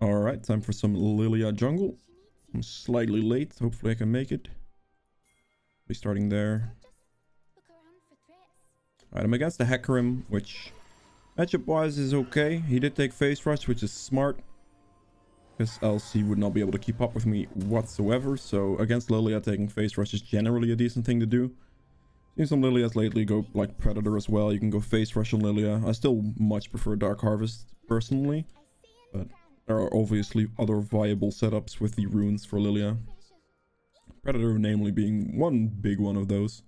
Alright, time for some Lillia jungle. I'm slightly late. Hopefully I can make it. Be starting there. Alright, I'm against the Hecarim, which matchup-wise is okay. He did take face rush, which is smart, because else he would not be able to keep up with me whatsoever. So against Lillia, taking face rush is generally a decent thing to do. Seen some Lilias lately go like Predator as well. You can go face rush on Lillia. I still much prefer Dark Harvest personally, but there are obviously other viable setups with the runes for Lillia. Predator namely being one big one of those.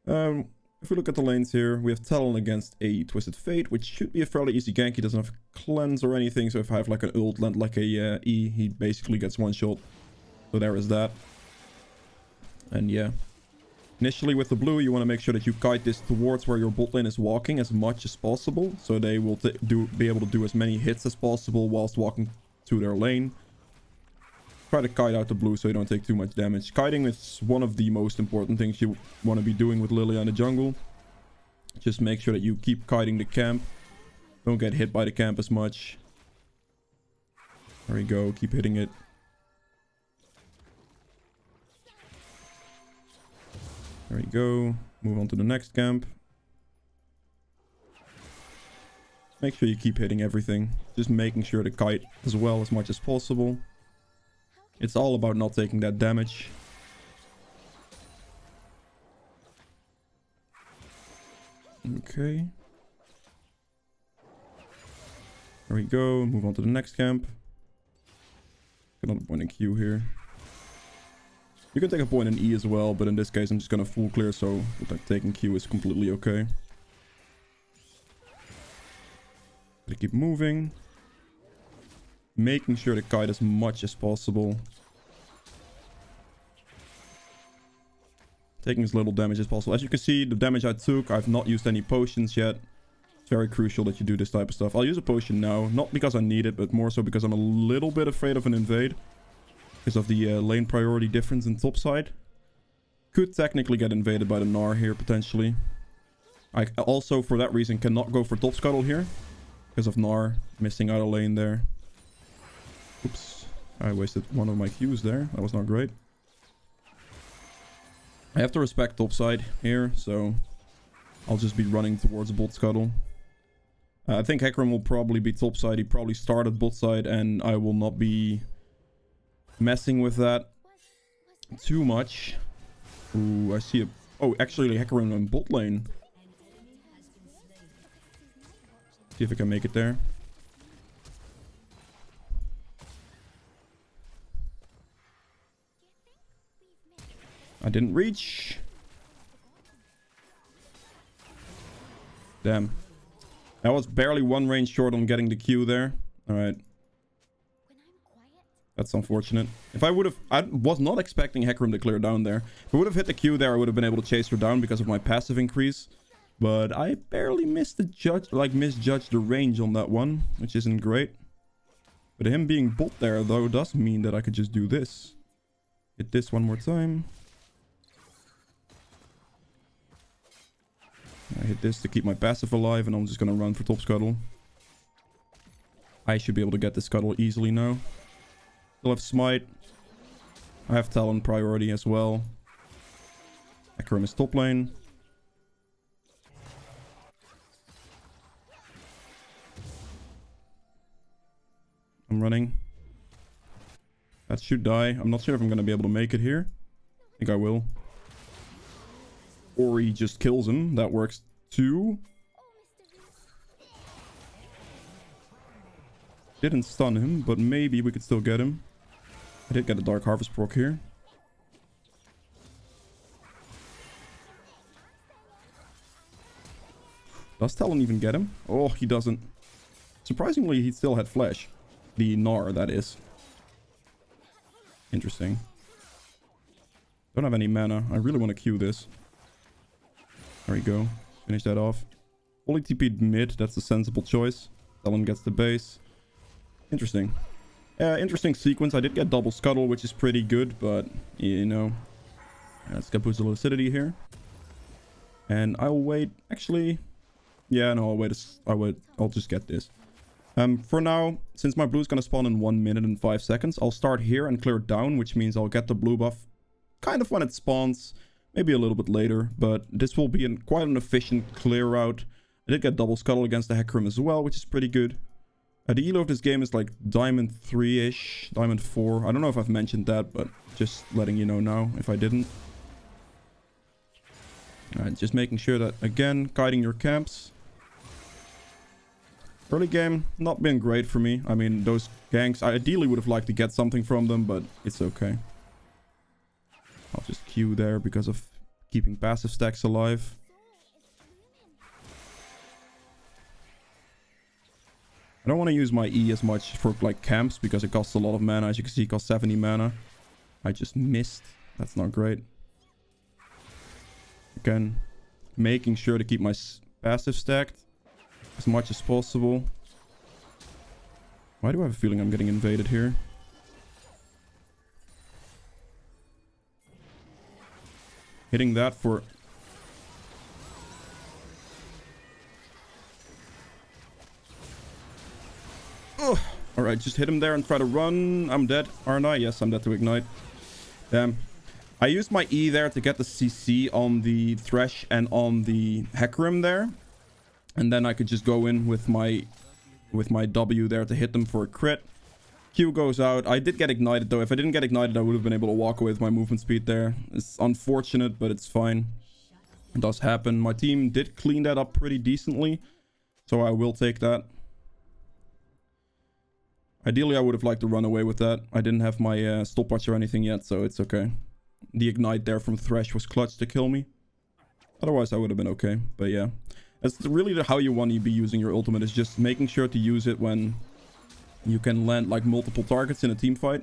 If we look at the lanes here, we have Talon against a Twisted Fate, which should be a fairly easy gank. He doesn't have cleanse or anything, so if I have like an ult land like a E, he basically gets one shot. So there is that. And yeah. Initially with the blue, you want to make sure that you kite this towards where your bot lane is walking as much as possible. So they will be able to do as many hits as possible whilst walking to their lane. Try to kite out the blue so you don't take too much damage. Kiting is one of the most important things you want to be doing with Lillia in the jungle. Just make sure that you keep kiting the camp. Don't get hit by the camp as much. There we go. Keep hitting it. There we go. Move on to the next camp. Make sure you keep hitting everything. Just making sure to kite as well as much as possible. It's all about not taking that damage. Okay. There we go. Move on to the next camp. Another point in Q here. You can take a point in E as well, but in this case I'm just gonna full clear, so taking Q is completely okay. Gotta keep moving. Making sure to kite as much as possible. Taking as little damage as possible. As you can see, the damage I took, I've not used any potions yet. It's very crucial that you do this type of stuff. I'll use a potion now, not because I need it, but more so because I'm a little bit afraid of an invade. Because of the lane priority difference in topside. Could technically get invaded by the Gnar here, potentially. I also, for that reason, cannot go for top scuttle here. Because of Gnar missing out a lane there. Oops. I wasted one of my Qs there. That was not great. I have to respect topside here, so I'll just be running towards bot scuttle. I think Hecarim will probably be topside. He probably started bot side, and I will not be messing with that too much. Ooh, I see a... Oh, actually, Hecarim on bot lane. See if I can make it there. I didn't reach. Damn. I was barely one range short on getting the Q there. Alright. That's unfortunate. If I would have... I was not expecting Hecarim to clear down there. If I would have hit the Q there, I would have been able to chase her down because of my passive increase. But I barely missed the misjudged the range on that one, which isn't great. But him being bot there, though, does mean that I could just do this. Hit this one more time. I hit this to keep my passive alive, and I'm just gonna run for top scuttle. I should be able to get the scuttle easily now. Still have smite. I have Talon priority as well. Hecarim is top lane. I'm running. That should die. I'm not sure if I'm gonna be able to make it here. I think I will. Or he just kills him. That works too. Didn't stun him, but maybe we could still get him. I did get a Dark Harvest proc here. Does Talon even get him? Oh, he doesn't. Surprisingly, he still had flash. The Gnar, that is. Interesting. Don't have any mana. I really want to queue this. There we go. Finish that off. Fully TP'd mid. That's a sensible choice. Talon gets the base. Interesting. Interesting sequence. I did get double scuttle, which is pretty good, but you know. Let's get boost the lucidity here. And I'll wait. Actually, yeah, no, I'll wait. I'll just get this. For now, since my blue is going to spawn in 1 minute and 5 seconds, I'll start here and clear down, which means I'll get the blue buff kind of when it spawns, maybe a little bit later, but this will be quite an efficient clear route. I did get double scuttle against the Hecarim as well, which is pretty good. The elo of this game is like Diamond 3-ish, Diamond 4. I don't know if I've mentioned that, but just letting you know now if I didn't. Alright, just making sure that, again, guiding your camps. Early game, not been great for me. I mean, those ganks, I ideally would have liked to get something from them, but it's okay. I'll just queue there because of keeping passive stacks alive. I don't want to use my E as much for like camps because it costs a lot of mana. As you can see, it costs 70 mana. I just missed. That's not great. Again, making sure to keep my passive stacked as much as possible. Why do I have a feeling I'm getting invaded here? Hitting that for... Oh, alright, just hit him there and try to run. I'm dead, aren't I? Yes, I'm dead to ignite. Damn. I used my E there to get the CC on the Thresh and on the Hecarim there. And then I could just go in with my W there to hit them for a crit. Q goes out. I did get ignited though. If I didn't get ignited, I would have been able to walk away with my movement speed there. It's unfortunate, but it's fine. It does happen. My team did clean that up pretty decently, so I will take that. Ideally, I would have liked to run away with that. I didn't have my stopwatch or anything yet, so it's okay. The ignite there from Thresh was clutch to kill me. Otherwise, I would have been okay. But yeah, that's really how you want to be using your ultimate, is just making sure to use it when you can land like multiple targets in a team fight.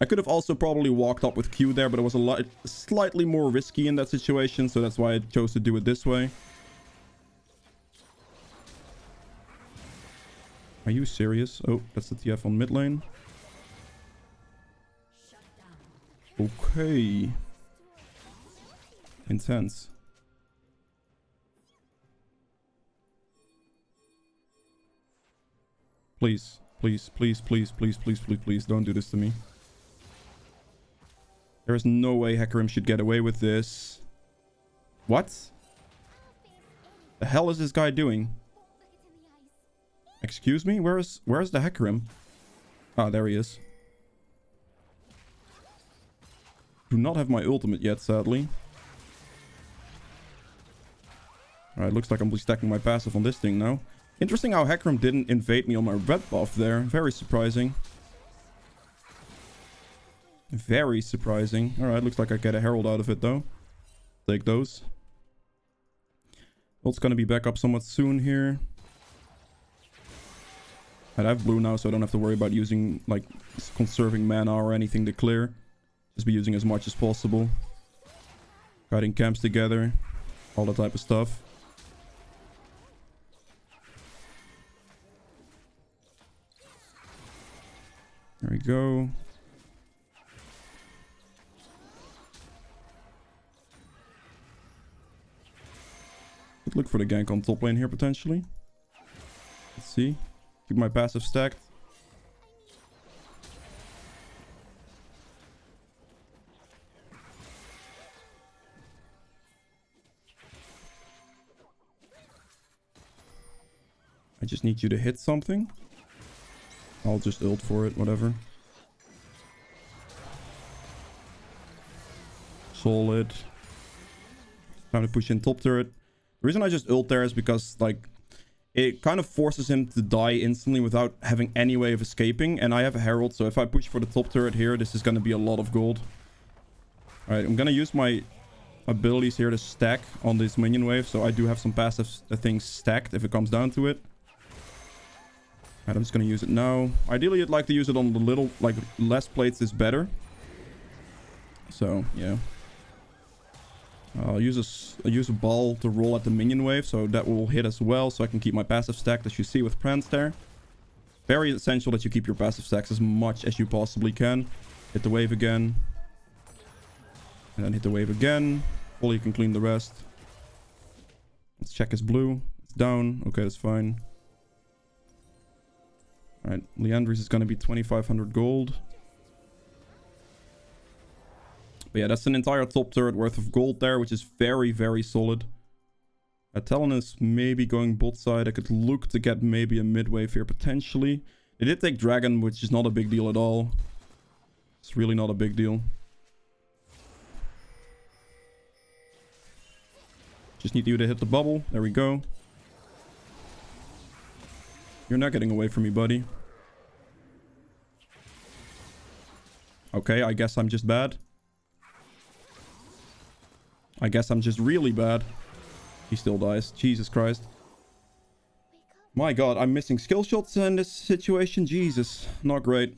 I could have also probably walked up with Q there, but it was slightly more risky in that situation, so that's why I chose to do it this way. Are you serious? Oh, that's the TF on mid lane. Okay. Intense. Please, please, please, please, please, please, please, please, don't do this to me. There is no way Hecarim should get away with this. What? The hell is this guy doing? Excuse me? Where's the Hecarim? Ah, there he is. Do not have my ultimate yet, sadly. Alright, looks like I'm stacking my passive on this thing now. Interesting how Hecarim didn't invade me on my red buff there. Very surprising. Very surprising. Alright, looks like I get a herald out of it though. Take those. Ult's gonna be back up somewhat soon here. I have blue now, so I don't have to worry about using, like, conserving mana or anything to clear. Just be using as much as possible. Guiding camps together. All that type of stuff. There we go. Could look for the gank on top lane here, potentially. Let's see. Keep my passive stacked. I just need you to hit something. I'll just ult for it, whatever. Solid. Time to push in top turret. The reason I just ult there is because, like, it kind of forces him to die instantly without having any way of escaping. And I have a herald, so if I push for the top turret here, this is going to be a lot of gold. Alright, I'm going to use my abilities here to stack on this minion wave. So I do have some passive things stacked if it comes down to it. Alright, I'm just going to use it now. Ideally, I'd like to use it on the little, like, less plates is better. So, yeah. I'll use a ball to roll at the minion wave, so that will hit as well, so I can keep my passive stacked, as you see with Prance there. Very essential that you keep your passive stacks as much as you possibly can. Hit the wave again. And then hit the wave again. Or you can clean the rest. Let's check his blue. It's down. Okay, that's fine. Alright, Leandris is going to be 2,500 gold. But yeah, that's an entire top turret worth of gold there, which is very, very solid. Talon is maybe going bot side. I could look to get maybe a mid-wave here potentially. They did take Dragon, which is not a big deal at all. It's really not a big deal. Just need you to hit the bubble. There we go. You're not getting away from me, buddy. Okay, I guess I'm just bad. I guess I'm just really bad. He still dies. Jesus Christ. My god, I'm missing skill shots in this situation. Jesus, not great.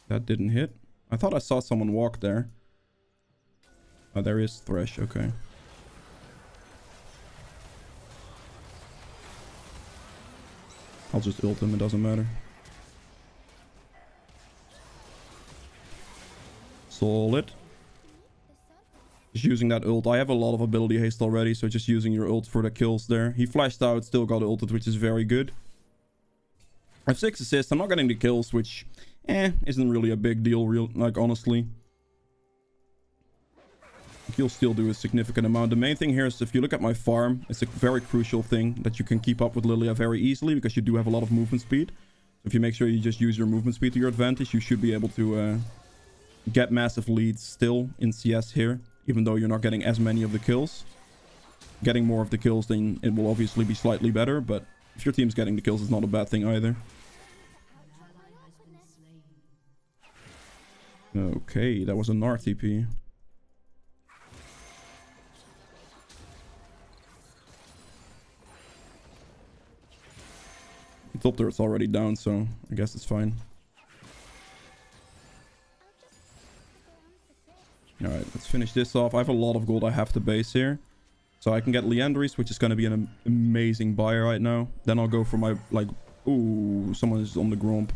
That didn't hit. I thought I saw someone walk there. Oh, there is Thresh. Okay. I'll just ult him. It doesn't matter. Solid. Just using that ult. I have a lot of ability haste already, so just using your ult for the kills there. He flashed out, still got ulted, which is very good. I have 6 assists. I'm not getting the kills, which isn't really a big deal, like honestly. You'll still do a significant amount. The main thing here is if you look at my farm, it's a very crucial thing that you can keep up with Lillia very easily because you do have a lot of movement speed. So if you make sure you just use your movement speed to your advantage, you should be able to get massive leads still in CS here, even though you're not getting as many of the kills. Getting more of the kills, then it will obviously be slightly better, but if your team's getting the kills, it's not a bad thing either. Okay, that was a Gnar TP. The top turret's already down, so I guess it's fine. Alright, let's finish this off. I have a lot of gold I have to base here. So I can get Leandris, which is going to be an amazing buy right now. Then I'll go for my, like... Ooh, someone is on the gromp.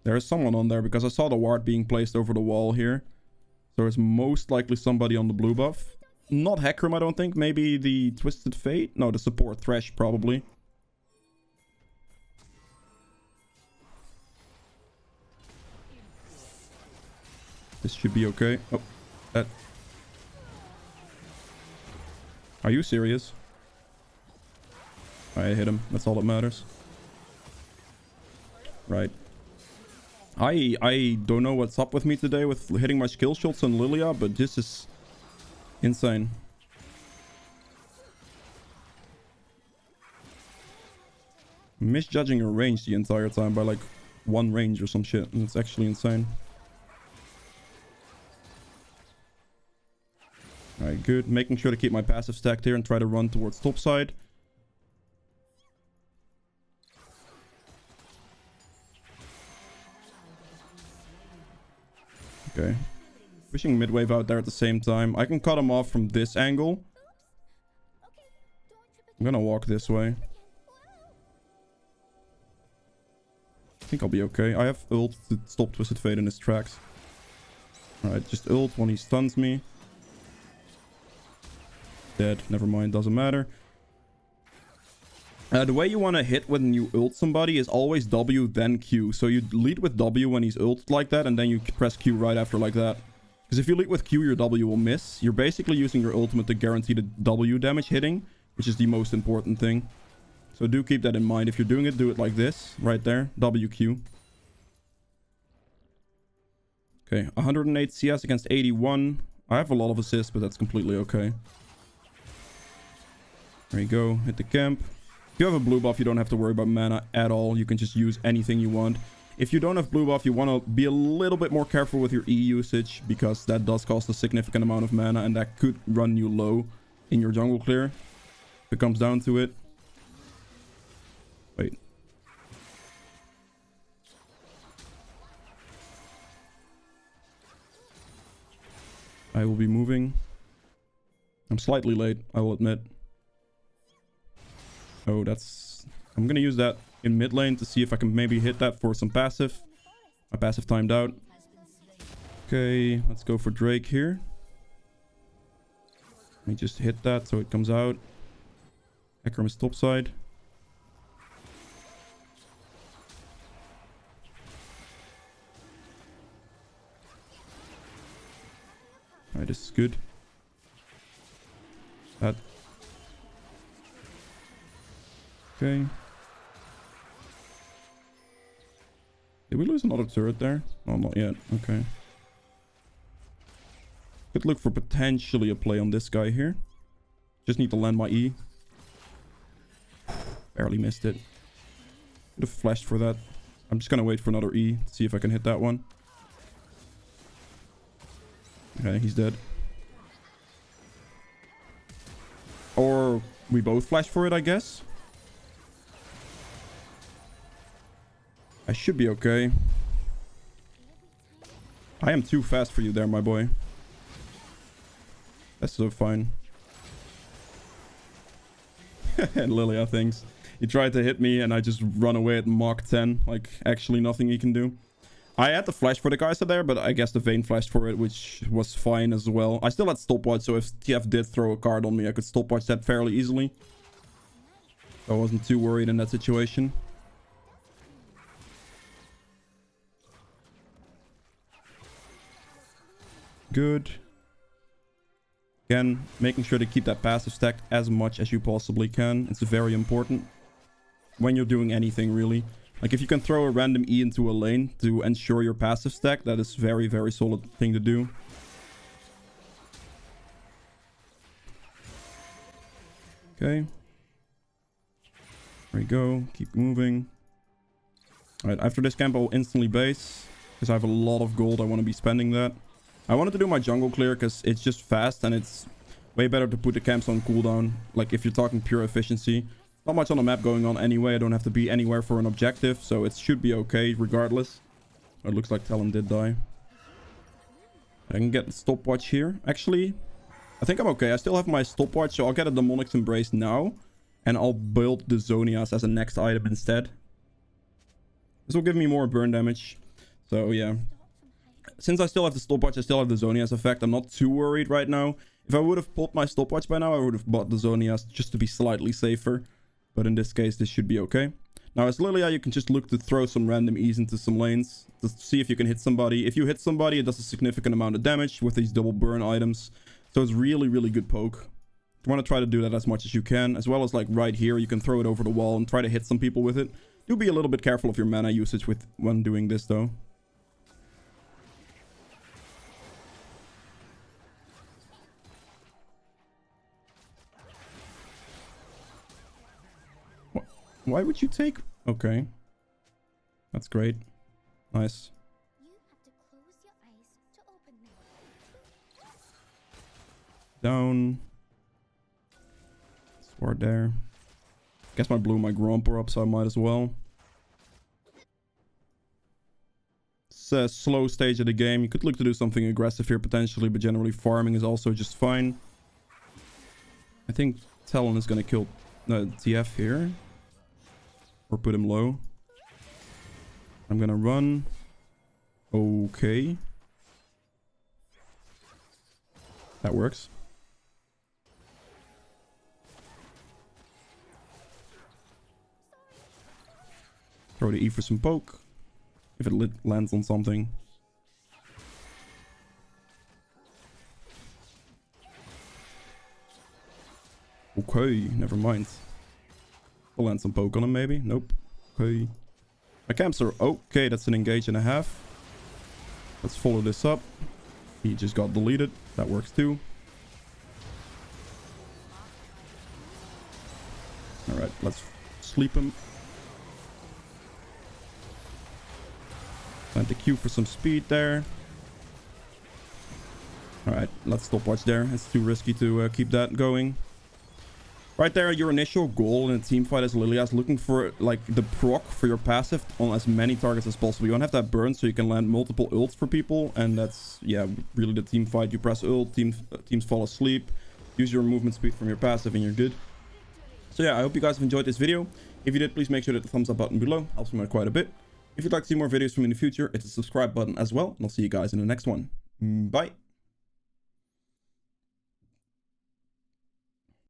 There is someone on there because I saw the ward being placed over the wall here. So there's most likely somebody on the blue buff. Not Hecarim, I don't think. Maybe the Twisted Fate? No, the support Thresh, probably. This should be okay. Oh, that... Are you serious? I hit him. That's all that matters. Right. I don't know what's up with me today with hitting my skill shots on Lillia, but this is insane. Misjudging your range the entire time by like 1 range or some shit, and it's actually insane. Alright, good. Making sure to keep my passive stacked here and try to run towards top side. Okay. Pushing mid-wave out there at the same time. I can cut him off from this angle. I'm gonna walk this way. I think I'll be okay. I have ult to stop Twisted Fate in his tracks. Alright, just ult when he stuns me. Dead. Never mind, doesn't matter. The way you want to hit when you ult somebody is always W, then Q. So you lead with W when he's ulted like that, and then you press Q right after like that. Because if you lead with Q, your W will miss. You're basically using your ultimate to guarantee the W damage hitting, which is the most important thing. So do keep that in mind. If you're doing it, do it like this, right there. WQ. Okay, 108 CS against 81. I have a lot of assists, but that's completely okay. There you go. Hit the camp. If you have a blue buff, you don't have to worry about mana at all. You can just use anything you want. If you don't have blue buff, you want to be a little bit more careful with your E usage, because that does cost a significant amount of mana, and that could run you low in your jungle clear. If it comes down to it. Wait. I will be moving. I'm slightly late, I will admit. Oh, that's... I'm gonna use that in mid lane to see if I can maybe hit that for some passive. My passive timed out. Okay, let's go for Drake here. Let me just hit that so it comes out. Hecarim is topside. Alright, this is good. That. Okay. Did we lose another turret there? Oh, not yet. Okay. Could look for potentially a play on this guy here. Just need to land my E. Barely missed it. Could have flashed for that. I'm just gonna wait for another E to see if I can hit that one. Okay, he's dead. Or we both flash for it, I guess. I should be okay. I am too fast for you there, my boy. That's so fine. And Lillia thinks. He tried to hit me and I just run away at Mach 10. Like, actually nothing he can do. I had the flash for the Kai'Sa there, but I guess the Vayne flashed for it, which was fine as well. I still had stopwatch, so if TF did throw a card on me, I could stopwatch that fairly easily. I wasn't too worried in that situation. Good. Again, making sure to keep that passive stacked as much as you possibly can. It's very important when you're doing anything, really. Like, if you can throw a random E into a lane to ensure your passive stack, that is very, very solid thing to do. Okay. There we go. Keep moving. Alright, after this camp, I'll instantly base. Because I have a lot of gold. I want to be spending that. I wanted to do my jungle clear because it's just fast and it's way better to put the camps on cooldown. Like, if you're talking pure efficiency. Not much on the map going on anyway. I don't have to be anywhere for an objective, so it should be okay regardless. It looks like Talon did die. I can get the stopwatch here. Actually, I think I'm okay. I still have my stopwatch, so I'll get a Demonic's Embrace now. And I'll build the Zonias as a next item instead. This will give me more burn damage. So, yeah. Since I still have the stopwatch, I still have the Zonias effect. I'm not too worried right now. If I would have pulled my stopwatch by now, I would have bought the Zonias just to be slightly safer. But in this case, this should be okay. Now, as Lillia, you can just look to throw some random E's into some lanes. To see if you can hit somebody. If you hit somebody, it does a significant amount of damage with these double burn items. So it's really, really good poke. You want to try to do that as much as you can. As well as, like, right here, you can throw it over the wall and try to hit some people with it. Do be a little bit careful of your mana usage when doing this, though. Why would you take... Okay. That's great. Nice. Down. Sword there. Guess I blew my Gromper up, so I might as well. It's a slow stage of the game. You could look to do something aggressive here potentially, but generally farming is also just fine. I think Talon is going to kill TF here. Or put him low. I'm gonna run. Okay. That works. Throw the E for some poke. If it lands on something. Okay, never mind. We'll land some poke on him, maybe. Nope. Okay. My camps are okay. That's an engage and a half. Let's follow this up. He just got deleted. That works too. Alright, let's sleep him. Plant the Q for some speed there. Alright, let's stopwatch there. It's too risky to keep that going. Right there, your initial goal in a team fight as Lillia is looking for, like, the proc for your passive on as many targets as possible. You want to have that burn so you can land multiple ults for people. And that's, yeah, really the team fight. You press ult, teams fall asleep. Use your movement speed from your passive and you're good. So yeah, I hope you guys have enjoyed this video. If you did, please make sure to hit the thumbs up button below. Helps me out quite a bit. If you'd like to see more videos from me in the future, hit the subscribe button as well. And I'll see you guys in the next one. Bye.